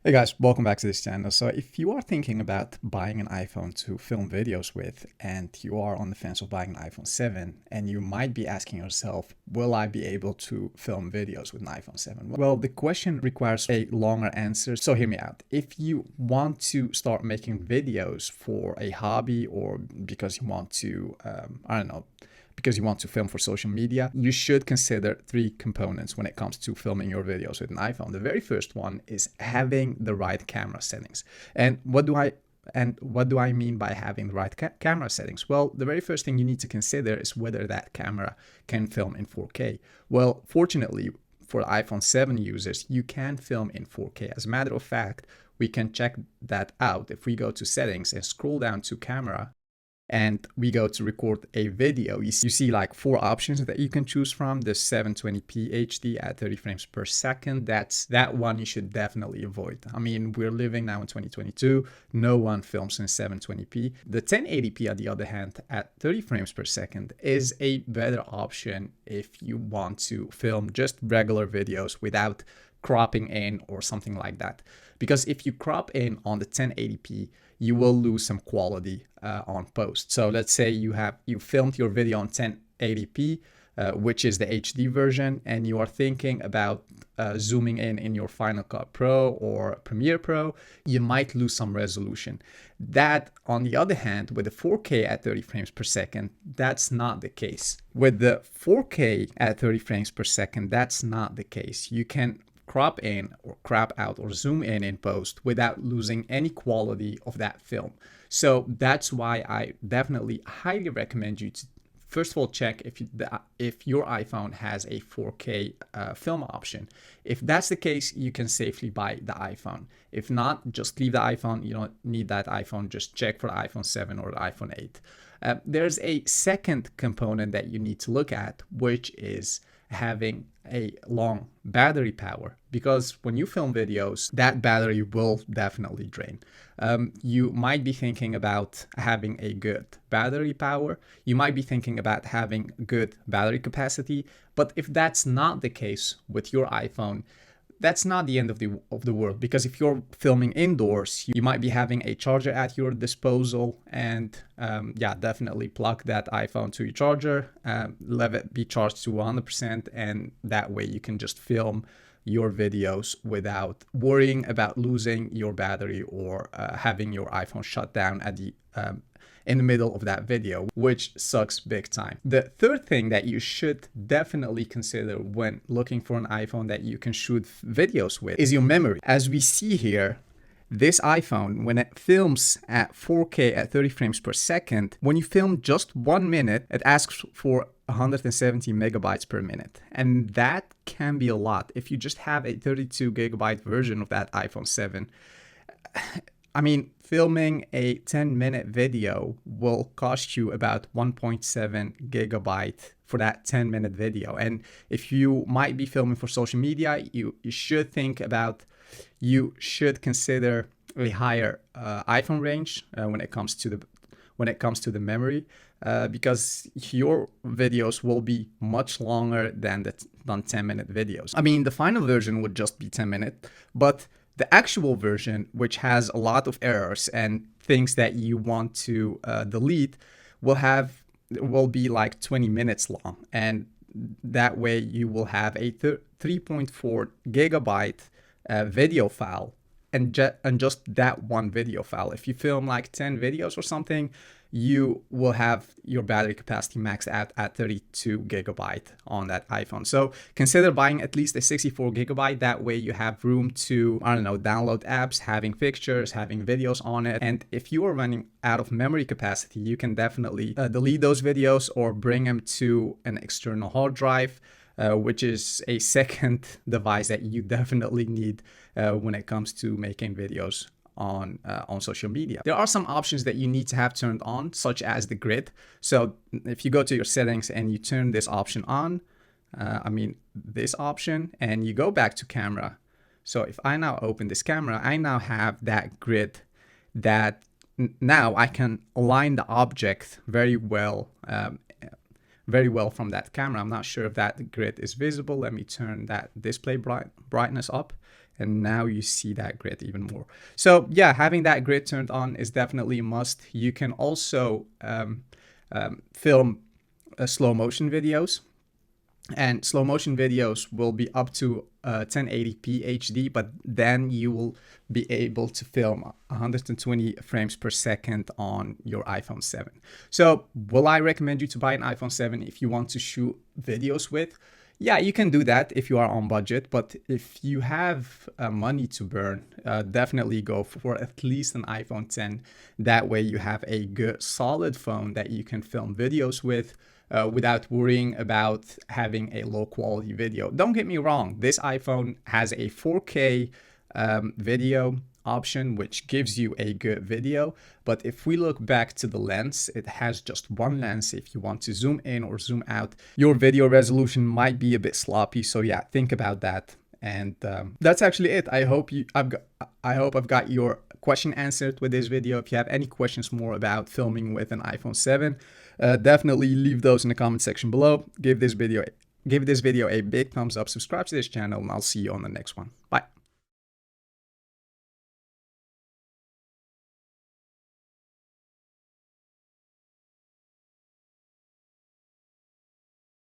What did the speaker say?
Hey guys, welcome back to this channel. So if you are thinking about buying an iPhone to film videos with, and you are on the fence of buying an iPhone 7, and you might be asking yourself, will I be able to film videos with an iPhone 7? Well, the question requires a longer answer, so hear me out. If you want to start making videos for a hobby or because you want to, because you want to film for social media, you should consider three components when it comes to filming your videos with an iPhone. The very first one is having the right camera settings. And what do I mean by having the right camera settings? Well, the very first thing you need to consider is whether that camera can film in 4K. Well, fortunately, for iPhone 7 users, you can film in 4K. As a matter of fact, we can check that out if we go to settings and scroll down to camera, and we go to record a video. You see like four options that you can choose from. The 720p HD at 30 frames per second. That one you should definitely avoid. I mean, we're living now in 2022. No one films in 720p. The 1080p, on the other hand, at 30 frames per second is a better option if you want to film just regular videos without cropping in or something like that. Because if you crop in on the 1080p, you will lose some quality on post. So let's say you filmed your video on 1080p, which is the HD version, and you are thinking about zooming in your Final Cut Pro or Premiere Pro, you might lose some resolution. That, on the other hand, with the 4K at 30 frames per second, that's not the case. With the 4K at 30 frames per second, that's not the case. You can crop in or crop out or zoom in post without losing any quality of that film. So that's why I definitely highly recommend you to first of all check if your iPhone has a 4K film option. If that's the case, you can safely buy the iPhone. If not, just leave the iPhone. You don't need that iPhone. Just check for the iPhone 7 or the iPhone 8. There's a second component that you need to look at, which is having a long battery power, because when you film videos, that battery will definitely drain. You might be thinking about having a good battery power. You might be thinking about having good battery capacity. But if that's not the case with your iPhone, that's not the end of the world, because if you're filming indoors, you might be having a charger at your disposal, and yeah, definitely plug that iPhone to your charger, let it be charged to 100%, and that way you can just film your videos without worrying about losing your battery or having your iPhone shut down at the in the middle of that video, which sucks big time. The third thing that you should definitely consider when looking for an iPhone that you can shoot videos with is your memory. As we see here, this iPhone, when it films at 4K at 30 frames per second, when you film just 1 minute, it asks for 170 megabytes per minute. And that can be a lot. If you just have a 32 gigabyte version of that iPhone 7, I mean, filming a 10-minute video will cost you about 1.7 gigabyte for that 10-minute video. And if you might be filming for social media, you should consider a higher iPhone range when it comes to the memory, because your videos will be much longer than 10-minute videos. I mean, the final version would just be 10 minutes, but the actual version, which has a lot of errors and things that you want to delete, will be like 20 minutes long. And that way you will have a 3.4 gigabyte video file, and just that one video file. If you film like 10 videos or something, you will have your battery capacity maxed out at 32 gigabyte on that iPhone. So consider buying at least a 64 gigabyte. That way you have room to, download apps, having pictures, having videos on it. And if you are running out of memory capacity, you can definitely delete those videos or bring them to an external hard drive, which is a second device that you definitely need when it comes to making videos on social media. There are some options that you need to have turned on, such as the grid. So if you go to your settings and you turn this option on, this option, and you go back to camera. So if I now open this camera, I now have that grid that now I can align the object very well from that camera. I'm not sure if that grid is visible. Let me turn that display brightness up, and now you see that grid even more. So yeah, having that grid turned on is definitely a must. You can also film slow motion videos. And slow motion videos will be up to 1080p HD, but then you will be able to film 120 frames per second on your iPhone 7. So will I recommend you to buy an iPhone 7 if you want to shoot videos with? Yeah, you can do that if you are on budget, but if you have money to burn, definitely go for at least an iPhone 10. That way you have a good solid phone that you can film videos with without worrying about having a low quality video. Don't get me wrong, this iPhone has a 4K video option, which gives you a good video. But if we look back to the lens, it has just one lens. If you want to zoom in or zoom out, your video resolution might be a bit sloppy. So yeah, think about that. And that's actually it. I hope I've got your question answered with this video. If you have any questions more about filming with an iPhone 7, definitely leave those in the comment section below. Give this video a big thumbs up, subscribe to this channel, and I'll see you on the next one. Bye.